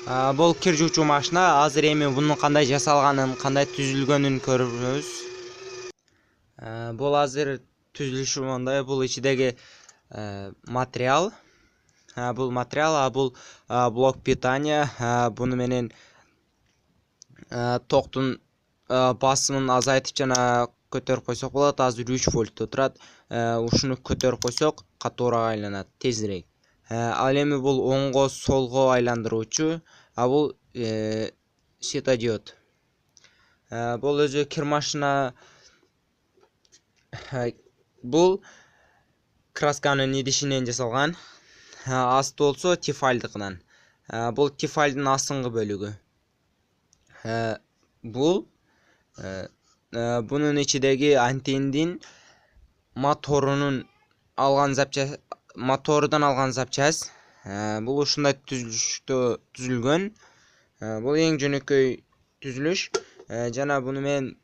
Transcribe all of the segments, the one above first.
Бул кир жуучу машина. Азыр эми бунун кандай жасалганын, кандай түзүлгөнүн көрөбүз. Бул азыр түзүлүшү мындай. Бул ичидеги материал. Бул материал, бул блок питания. Буну менен токтун басымын азайтып жана көтөрүп койсок болот. Азыр 3 вольтта турат. Ушуну көтөрүп койсок катуураак айланат, тезирээк. Ал эми бул оңго солго айландыруучу, бул светодиод. Бул өзү кир машина. Бул красканын идишинен жасалган. Асты болсо тефальдыкынан. Бул тефальдын астыңкы бөлүгү. Бул бунун ичидеги антендин моторунун моторудан алган запчасть. Бул ушундай түзүлүштө түзүлгөн. Бул эң жөнөкөй түзүлүш. Жана буну мен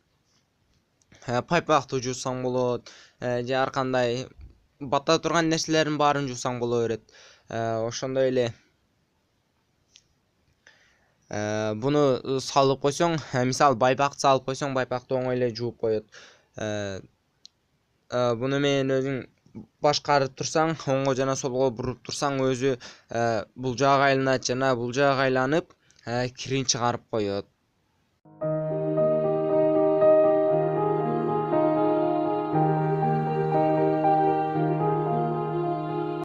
пайпакты жуусаң болот, же ар кандай бата турган нерселердин баарын жуусаң боло берет. Ошондой эле буну салып койсоң, мисалы байпакты салып койсоң, байпакты оңой эле жууп коет. Буну менен өзүң башкарып турсаң, оңго жана солго буруп турсаң, өзү бул жака айланат жана бул жака айланып кирин чыгарып коет.